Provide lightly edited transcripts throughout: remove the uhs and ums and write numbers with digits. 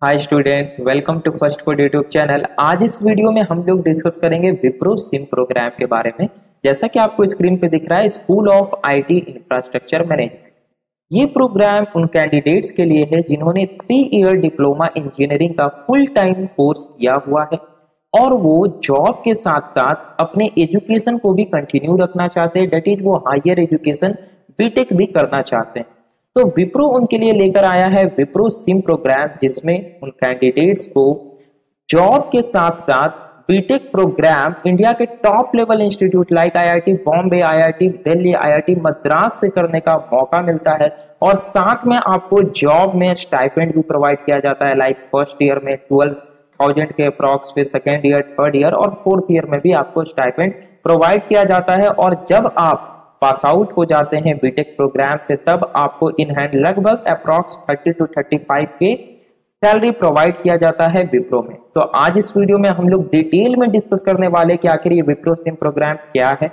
Hi students, welcome to first code YouTube channel. आज इस video में हम लोग डिस्कस करेंगे विप्रो सिम प्रोग्राम के बारे में। जैसा कि आपको स्क्रीन पे दिख रहा है, school of IT infrastructure management. ये प्रोग्राम उन कैंडिडेट्स के लिए है जिन्होंने 3 ईयर डिप्लोमा इंजीनियरिंग का फुल टाइम कोर्स किया हुआ है और वो जॉब के साथ साथ अपने एजुकेशन को भी कंटिन्यू रखना चाहते हैं। डेट इज वो हायर एजुकेशन बीटेक भी करना चाहते हैं। तो विप्रो उनके लिए लेकर आया है विप्रो सिम प्रोग्राम, जिसमें उन कैंडिडेट्स को जॉब के साथ साथ बीटेक प्रोग्राम इंडिया के top level institute like IIT Bombay, IIT Delhi, IIT Madras से करने का मौका मिलता है। और साथ में आपको जॉब में स्टाइपेंड भी प्रोवाइड किया जाता है। लाइक फर्स्ट ईयर में 12,000 के अप्रॉक्स, फिर सेकेंड ईयर, थर्ड ईयर और फोर्थ ईयर में भी आपको स्टाइपेंड प्रोवाइड किया जाता है। और जब आप पास आउट हो जाते हैं बीटेक प्रोग्राम से, तब आपको इन हैंड लगभग अप्रॉक्स 30 to 35 के सैलरी प्रोवाइड किया जाता है विप्रो में। तो आज इस वीडियो में हम लोग डिटेल में डिस्कस करने वाले कि आखिर ये विप्रो सिम प्रोग्राम क्या है,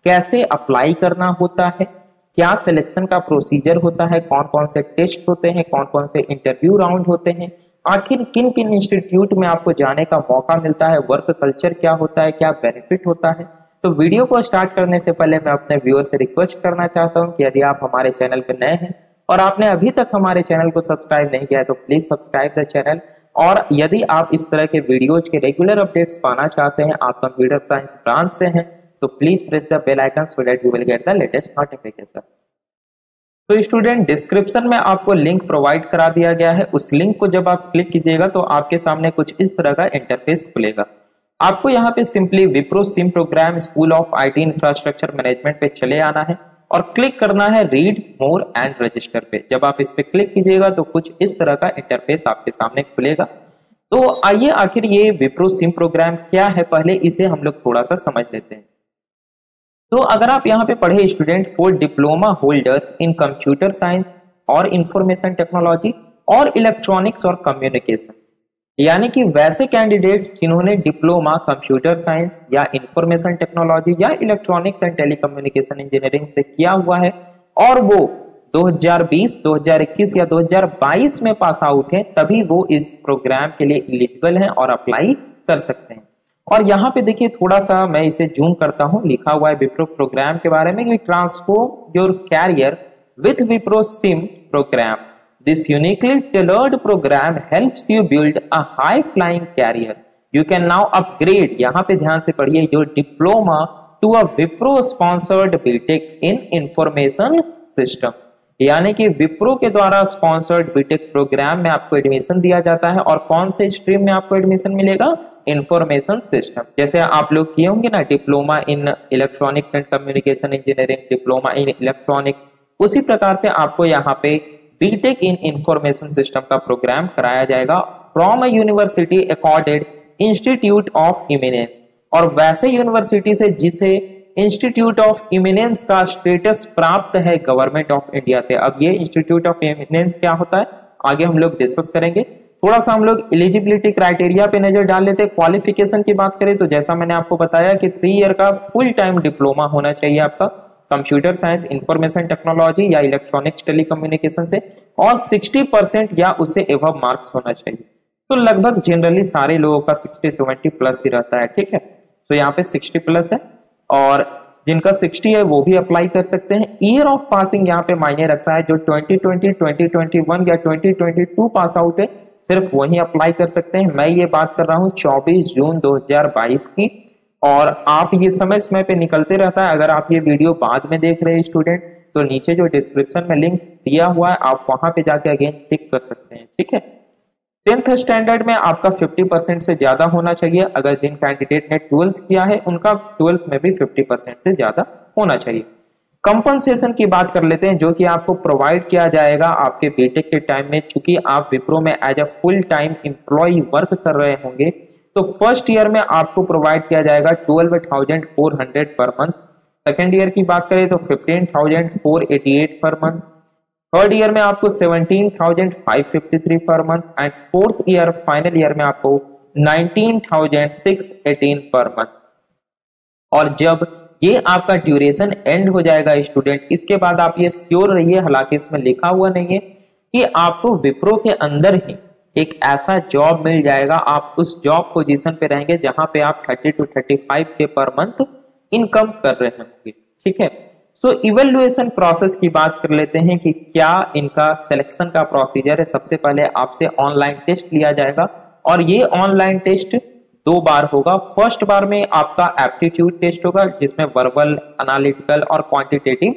कैसे अप्लाई करना होता है, क्या सिलेक्शन का प्रोसीजर होता है, कौन कौन से टेस्ट होते हैं, कौन कौन से इंटरव्यू राउंड होते हैं, आखिर किन किन इंस्टीट्यूट में आपको जाने का मौका मिलता है, वर्क कल्चर क्या होता है, क्या बेनिफिट होता है। तो वीडियो को स्टार्ट करने से पहले मैं अपने व्यूअर से रिक्वेस्ट करना चाहता हूं कि यदि आप हमारे चैनल पर नए हैं और आपने अभी तक हमारे चैनल को सब्सक्राइब नहीं किया है तो प्लीज सब्सक्राइब द चैनल। और यदि आप इस तरह के वीडियोज के रेगुलर अपडेट्स पाना चाहते हैं, आप कंप्यूटर साइंस ब्रांच से हैं, तो please press the bell icon so that you will get the latest notification. तो स्टूडेंट, डिस्क्रिप्शन में आपको लिंक प्रोवाइड करा दिया गया है। उस लिंक को जब आप क्लिक कीजिएगा तो आपके सामने कुछ इस तरह का इंटरफेस खुलेगा। आपको यहाँ पे simply Wipro SIM program school of IT infrastructure management पे चले आना है और क्लिक करना है रीड मोर एंड रजिस्टर पे। जब आप इस पे क्लिक कीजिएगा तो कुछ इस तरह का इंटरफेस आपके सामने खुलेगा। तो आइए आखिर ये विप्रो सिम प्रोग्राम क्या है, पहले इसे हम लोग थोड़ा सा समझ लेते हैं। तो अगर आप यहाँ पे पढ़े student, for diploma holders in computer science और इंफॉर्मेशन टेक्नोलॉजी और इलेक्ट्रॉनिक्स और कम्युनिकेशन, यानी कि वैसे कैंडिडेट्स जिन्होंने डिप्लोमा कंप्यूटर साइंस या इंफॉर्मेशन टेक्नोलॉजी या इलेक्ट्रॉनिक्स एंड टेलीकम्युनिकेशन इंजीनियरिंग से किया हुआ है और वो 2020, 2021 या 2022 में पास आउट हैं, तभी वो इस प्रोग्राम के लिए एलिजिबल हैं और अप्लाई कर सकते हैं। और यहाँ पे देखिए, थोड़ा सा मैं इसे जूम करता हूँ, लिखा हुआ है विप्रो प्रोग्राम के बारे में कि transform your career with Wipro SIM program. This uniquely tailored program helps you build a high-flying career. You can now upgrade, यहाँ पे ध्यान से पढ़िए, your diploma to a Wipro-sponsored BTech in Information System। यानी कि विप्रो के द्वारा स्पॉन्सर्ड बीटेक प्रोग्राम में आपको एडमिशन दिया जाता है। और कौन से स्ट्रीम में आपको एडमिशन मिलेगा? Information system. जैसे आप लोग किए होंगे ना, diploma in electronics and communication engineering, diploma in electronics, उसी प्रकार से आपको यहाँ पे बीटेक इन इंफॉर्मेशन सिस्टम का प्रोग्राम कराया जाएगा from a university accorded institute of eminence, और वैसे यूनिवर्सिटी से जिसे इंस्टीट्यूट ऑफ इमिनेंस का स्टेटस प्राप्त है गवर्नमेंट ऑफ इंडिया से। अब ये इंस्टीट्यूट ऑफ इमिनेंस क्या होता है आगे हम लोग डिस्कस करेंगे। थोड़ा सा हम लोग एलिजिबिलिटी क्राइटेरिया पे नजर डाल लेते हैं। क्वालिफिकेशन की बात करें तो जैसा मैंने आपको बताया कि 3 ईयर का फुल टाइम डिप्लोमा होना चाहिए आपका कंप्यूटर साइंस, इंफॉर्मेशन टेक्नोलॉजी या इलेक्ट्रॉनिक्स टेलीकम्युनिकेशन से, और 60% या उससे एबव मार्क्स होना चाहिए। तो लगभग जनरली सारे लोगों का 60-70 प्लस ही रहता है, ठीक है। तो यहाँ पे 60 प्लस है और जिनका 60 है वो भी अप्लाई कर सकते हैं। ईयर ऑफ पासिंग यहाँ पे मायने रखता है। जो 2020, 2021 या 2022 पास आउट है, सिर्फ वही अप्लाई कर सकते हैं। मैं ये बात कर रहा हूँ 24 जून 2022 की, और आप ये समय पे निकलते रहता है। अगर आप ये वीडियो बाद में देख रहे हैं स्टूडेंट, तो नीचे जो डिस्क्रिप्शन में लिंक दिया हुआ है आप वहां पे जाके अगेन चेक कर सकते हैं, ठीक है। 10th स्टैंडर्ड में आपका 50% से ज्यादा होना चाहिए। अगर जिन कैंडिडेट ने 12th किया है उनका 12th में भी 50% से ज्यादा होना चाहिए। कंपनसेशन की बात कर लेते हैं, जो कि आपको प्रोवाइड किया जाएगा आपके बीटेक के टाइम में। चूंकि आप विप्रो में as a full time employee work कर रहे होंगे, तो फर्स्ट ईयर में आपको प्रोवाइड किया जाएगा 12,400 पर मंथ। सेकेंड ईयर की बात करें तो 15,488 पर मंथ। थर्ड ईयर में आपको 17,553 per month and fourth year final year में आपको 19,618 पर मंथ। और जब ये आपका ड्यूरेशन एंड हो जाएगा स्टूडेंट, इसके बाद आप ये श्योर रहिए, हालांकि इसमें लिखा हुआ नहीं है कि आपको विप्रो के अंदर ही एक ऐसा जॉब मिल जाएगा, आप उस जॉब पोजीशन पे रहेंगे जहां पे आप 30 to 35 के पर मंथ इनकम कर रहे होंगे। ठीक है, सो इवेल्युएशन प्रोसेस की बात कर लेते हैं कि क्या इनका सिलेक्शन का प्रोसीजर है। सबसे पहले आपसे ऑनलाइन टेस्ट लिया जाएगा और ये ऑनलाइन टेस्ट 2 बार होगा। फर्स्ट बार में आपका एप्टीट्यूड टेस्ट होगा जिसमें वर्बल, एनालिटिकल और क्वांटिटेटिव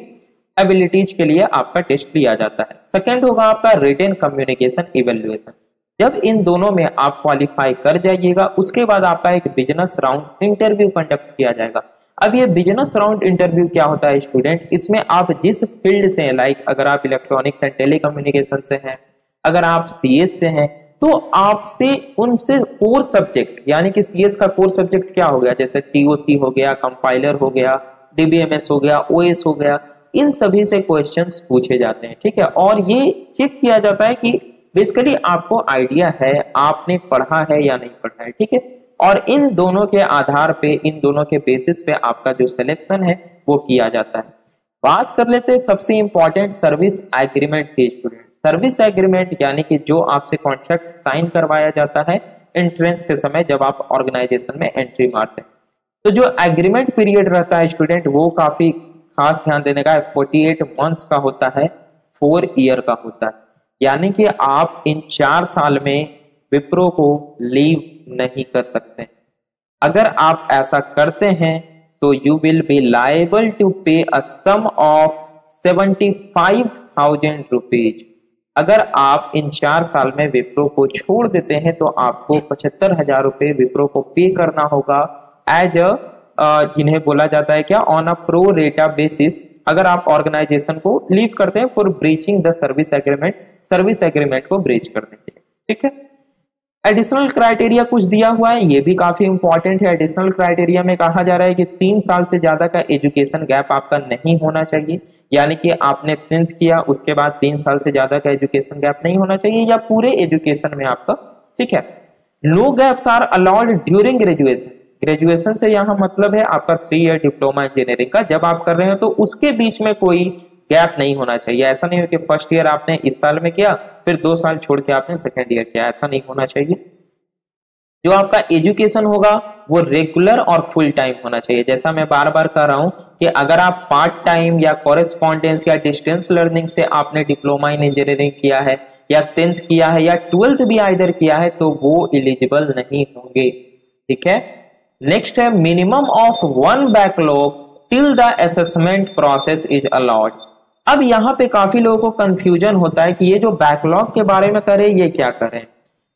एबिलिटीज के लिए आपका टेस्ट लिया जाता है। सेकेंड होगा आपका रिटन कम्युनिकेशन इवेल्युएशन। जब इन दोनों में आप क्वालिफाई कर जाइएगा उसके बाद आपका एक बिजनेस राउंड इंटरव्यू कंडक्ट किया जाएगा। अब ये बिजनेस राउंड इंटरव्यू क्या होता है स्टूडेंट, इसमें आप जिस फील्ड से हैं, लाइक अगर आप इलेक्ट्रॉनिक्स एंड टेलीकम्युनिकेशन से हैं, अगर आप सीएस से हैं, तो आपसे उनसे कोर सब्जेक्ट यानी कि सीएस का कोर सब्जेक्ट क्या हो गया, जैसे टीओसी हो गया, कंपाइलर हो गया, डीबीएमएस हो गया, ओएस हो गया, इन सभी से क्वेश्चंस पूछे जाते हैं। ठीक है, और ये चेक किया जाता है कि बेसिकली आपको आइडिया है, आपने पढ़ा है या नहीं पढ़ा है। ठीक है, और इन दोनों के आधार पे, इन दोनों के बेसिस पे आपका जो सिलेक्शन है वो किया जाता है। बात कर लेते हैं सबसे इंपॉर्टेंट सर्विस एग्रीमेंट की स्टूडेंट। सर्विस एग्रीमेंट यानी कि जो आपसे कॉन्ट्रैक्ट साइन करवाया जाता है एंट्रेंस के समय जब आप ऑर्गेनाइजेशन में एंट्री मारते हैं। तो जो एग्रीमेंट पीरियड रहता है स्टूडेंट वो काफी खास ध्यान देने का है। 48 मंथ्स का होता है, 4 ईयर का होता है, यानी कि आप इन 4 साल में विप्रो को लीव नहीं कर सकते। अगर आप ऐसा करते हैं तो you will be liable to pay a some of 75,000 rupees. अगर आप इन 4 साल में विप्रो को छोड़ देते हैं तो आपको 75,000 रुपए विप्रो को पे करना होगा एज जिन्हें बोला जाता है क्या, ऑन अ प्रो रेटा बेसिस। अगर आप ऑर्गेनाइजेशन को लीव करते हैं for breaching the service agreement, service agreement को ब्रीच करने के लिए। ठीक है, एडिशनल क्राइटेरिया कुछ दिया हुआ है, ये भी काफी इंपॉर्टेंट है। एडिशनल क्राइटेरिया में कहा जा रहा है कि 3 साल से ज्यादा का एजुकेशन गैप आपका नहीं होना चाहिए, यानी कि आपने 10th किया उसके बाद 3 साल से ज्यादा का एजुकेशन गैप नहीं होना चाहिए या पूरे एजुकेशन में आपका। ठीक है, no gaps are allowed during graduation. Graduation से यहाँ मतलब है आपका 3 ईयर डिप्लोमा इंजीनियरिंग का जब आप कर रहे हो तो उसके बीच में कोई गैप नहीं होना चाहिए। ऐसा नहीं हो कि फर्स्ट ईयर आपने इस साल में किया फिर 2 साल छोड़ के आपने सेकेंड ईयर किया, ऐसा नहीं होना चाहिए। जो आपका एजुकेशन होगा वो रेगुलर और फुल टाइम होना चाहिए। जैसा मैं बार बार कह रहा हूं कि अगर आप पार्ट टाइम या कॉरेस्पॉन्डेंस या डिस्टेंस लर्निंग से आपने डिप्लोमा इन इंजीनियरिंग किया है या 10th किया है या 12th भी आइदर किया है तो वो एलिजिबल नहीं होंगे। ठीक है, नेक्स्ट है minimum of 1 backlog till the assessment process is allowed. अब यहाँ पे काफी लोगों को कंफ्यूजन होता है कि ये जो बैकलॉग के बारे में करें ये क्या करें।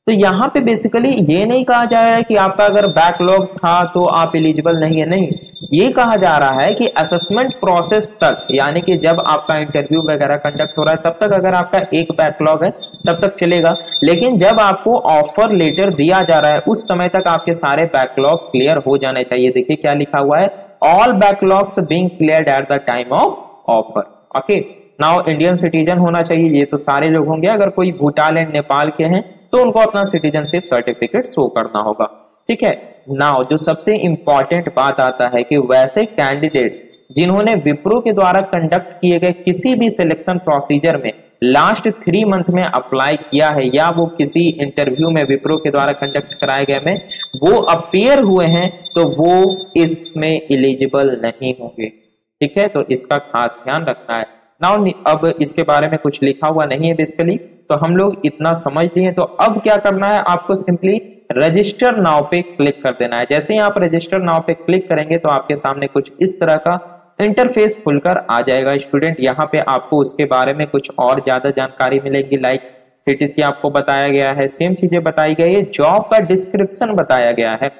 तो यहाँ पे बेसिकली ये नहीं कहा जा रहा है कि आपका अगर बैकलॉग था तो आप एलिजिबल नहीं है, नहीं, ये कहा जा रहा है कि असेसमेंट प्रोसेस तक, यानी कि जब आपका इंटरव्यू वगैरह कंडक्ट हो रहा है तब तक अगर आपका एक बैकलॉग है तब तक चलेगा, लेकिन जब आपको ऑफर लेटर दिया जा रहा है उस समय तक आपके सारे बैकलॉग क्लियर हो जाने चाहिए। देखिए क्या लिखा हुआ है, all backlogs being cleared at the time of offer. Okay, now Indian citizen होना चाहिए, ये तो सारे लोग होंगे। अगर कोई भूटान एंड नेपाल के हैं तो उनको अपना सिटीजनशिप सर्टिफिकेट शो करना होगा। ठीक है, नाउ जो सबसे इंपॉर्टेंट बात आता है कि वैसे कैंडिडेट्स जिन्होंने विप्रो के द्वारा कंडक्ट किए गए किसी भी सिलेक्शन प्रोसीजर में लास्ट 3 मंथ में अप्लाई किया है या वो किसी इंटरव्यू में विप्रो के द्वारा कंडक्ट कराए गए में वो अपीयर हुए हैं तो वो इसमें एलिजिबल नहीं होंगे। ठीक है, तो इसका खास ध्यान रखना है। नाउ अब इसके बारे में कुछ लिखा हुआ नहीं है बेसिकली, तो हम लोग इतना समझ लिए। तो अब क्या करना है, आपको सिंपली रजिस्टर नाउ पे क्लिक कर देना है। जैसे ही आप रजिस्टर नाउ पे क्लिक करेंगे तो आपके सामने कुछ इस तरह का इंटरफेस खुलकर आ जाएगा स्टूडेंट। यहाँ पे आपको उसके बारे में कुछ और ज्यादा जानकारी मिलेगी, लाइक सीटीसी आपको बताया गया है, सेम चीजें बताई गई है, जॉब का डिस्क्रिप्शन बताया गया है।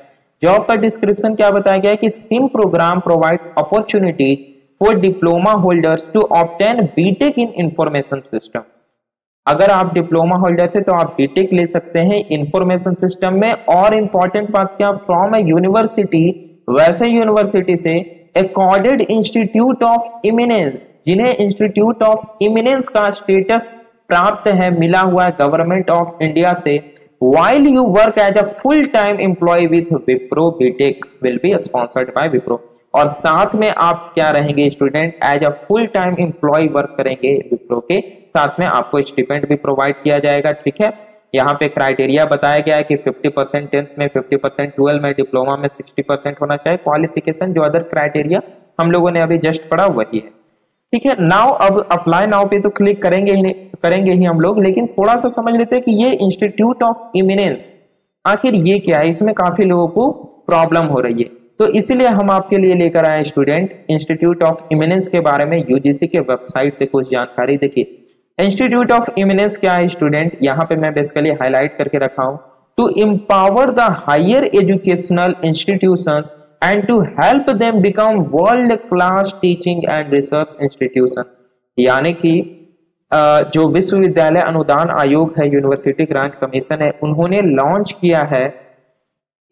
जॉब का डिस्क्रिप्शन क्या बताया गया है कि SIM program provides opportunity for diploma holders to obtain BTech in information system. अगर आप डिप्लोमा होल्डर से तो आप बीटेक ले सकते हैं इंफॉर्मेशन सिस्टम में। और इंपॉर्टेंट बात क्या, फ्रॉम ए यूनिवर्सिटी, वैसे यूनिवर्सिटी से अकॉर्डेड इंस्टीट्यूट ऑफ इमिनेंस, जिन्हें इंस्टीट्यूट ऑफ इमिनेंस का स्टेटस प्राप्त है, मिला हुआ है गवर्नमेंट ऑफ इंडिया से, while you work as a full time employee with Wipro, BTech will be sponsored by Wipro। और साथ में आप क्या रहेंगे student, as a full time employee work करेंगे विप्रो के साथ में, आपको स्टिपेंड भी प्रोवाइड किया जाएगा। ठीक है, यहाँ पे क्राइटेरिया बताया गया है कि 50% 10th में, 50% 12 में, डिप्लोमा में 60% होना चाहिए क्वालिफिकेशन। जो अदर क्राइटेरिया हम लोगों ने अभी जस्ट पढ़ा वही है, ठीक है। नाउ अब अप्लाई नाउ पे तो क्लिक करेंगे ही हम लोग, लेकिन थोड़ा सा समझ लेते हैं कि ये इंस्टीट्यूट ऑफ इमिनेंस आखिर ये क्या है। इसमें काफी लोगों को प्रॉब्लम हो रही है, तो इसीलिए हम आपके लिए लेकर आए स्टूडेंट इंस्टीट्यूट ऑफ इमिनेंस के बारे में यूजीसी के वेबसाइट से कुछ जानकारी। देखिए इंस्टीट्यूट ऑफ इमिनेंस क्या है स्टूडेंट, यहाँ पे मैं बेसिकली हाईलाइट करके रखा हूं, to empower the higher educational institutions and to help them become world class teaching and research institution. यानी कि जो विश्वविद्यालय अनुदान आयोग है, यूनिवर्सिटी ग्रांट कमीशन है, उन्होंने लॉन्च किया है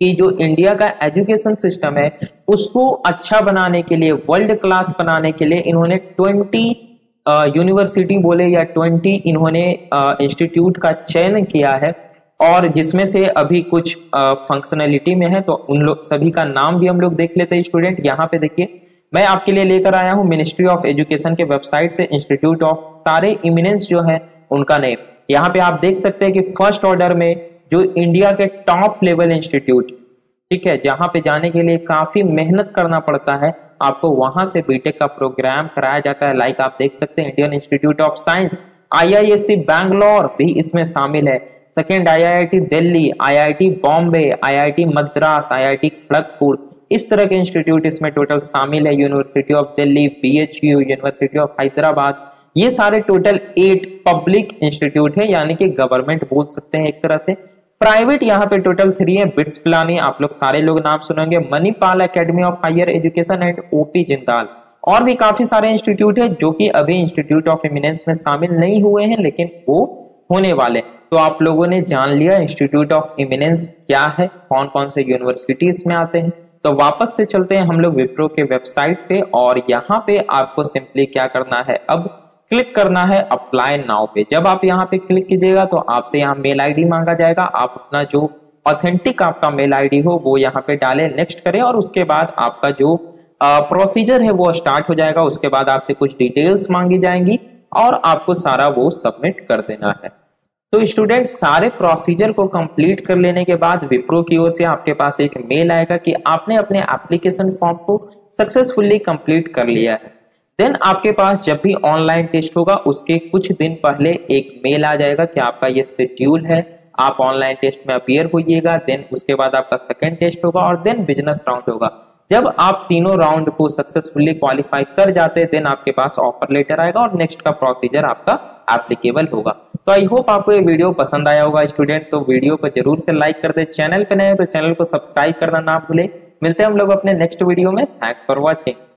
कि जो इंडिया का एजुकेशन सिस्टम है उसको अच्छा बनाने के लिए, वर्ल्ड क्लास बनाने के लिए इन्होंने 20 यूनिवर्सिटी बोले या 20 इन्होंने इंस्टीट्यूट का चयन किया है, और जिसमें से अभी कुछ फंक्शनलिटी में है, तो उन लोग सभी का नाम भी हम लोग देख लेते हैं स्टूडेंट। यहाँ पे देखिए मैं आपके लिए लेकर आया हूँ मिनिस्ट्री ऑफ एजुकेशन के वेबसाइट से इंस्टीट्यूट ऑफ सारे इमिनेंस जो है उनका नेम। यहाँ पे आप देख सकते हैं कि फर्स्ट ऑर्डर में जो इंडिया के टॉप लेवल इंस्टीट्यूट, ठीक है, जहां पे जाने के लिए काफी मेहनत करना पड़ता है, आपको वहां से बीटेक का प्रोग्राम कराया जाता है। लाइक आप देख सकते हैं Indian institute of science, IISc Bangalore भी इसमें शामिल है। Second IIT Delhi, IIT Bombay, IIT Madras, IIT Kharagpur, इस तरह के इंस्टीट्यूट इसमें टोटल शामिल है। University of Delhi, BHU, university of Hyderabad, ये सारे टोटल 8 पब्लिक इंस्टीट्यूट है, यानी कि गवर्नमेंट बोल सकते हैं एक तरह से। प्राइवेट यहाँ पे टोटल 3 है, बिट्स पिलानी, आप लोग सारे लोग नाम सुनेंगे, Manipal academy of higher education and OP Jindal, और भी काफी सारे इंस्टीट्यूट है जो कि अभी इंस्टीट्यूट ऑफ इमिनेंस में शामिल नहीं हुए हैं, लेकिन वो होने वाले। तो आप लोगों ने जान लिया इंस्टीट्यूट ऑफ इमिनेंस क्या है, कौन कौन से यूनिवर्सिटी इसमें आते हैं। तो वापस से चलते हैं हम लोग विप्रो के वेबसाइट पे, और यहाँ पे आपको सिंपली क्या करना है, अब क्लिक करना है अप्लाई नाउ पे। जब आप यहाँ पे क्लिक कीजिएगा तो आपसे यहाँ मेल आईडी मांगा जाएगा, आप अपना जो ऑथेंटिक आपका मेल आईडी हो वो यहाँ पे डालें, नेक्स्ट करें, और उसके बाद आपका जो प्रोसीजर है वो स्टार्ट हो जाएगा। उसके बाद आपसे कुछ डिटेल्स मांगी जाएंगी और आपको सारा वो सबमिट कर देना है। तो स्टूडेंट सारे प्रोसीजर को कंप्लीट कर लेने के बाद विप्रो की ओर से आपके पास एक मेल आएगा कि आपने अपने एप्लीकेशन फॉर्म को सक्सेसफुली कंप्लीट कर लिया है। देन आपके पास जब भी ऑनलाइन टेस्ट होगा उसके कुछ दिन पहले एक मेल आ जाएगा कि आपका ये शेड्यूल है, आप ऑनलाइन टेस्ट में अपीयर होइएगा। देन उसके बाद आपका सेकंड टेस्ट होगा और देन बिजनेस राउंड होगा। जब आप तीनों राउंड को सक्सेसफुली क्वालिफाई कर जाते हैं देन आपके पास ऑफर लेटर आएगा और नेक्स्ट का प्रोसीजर आपका एप्लीकेबल होगा। तो आई होप आपको ये वीडियो पसंद आया होगा स्टूडेंट, तो वीडियो को जरूर से लाइक कर दे, चैनल पे नए हो तो चैनल को सब्सक्राइब करना ना भूले। मिलते हैं हम लोग अपने नेक्स्ट वीडियो में। Thanks for watching.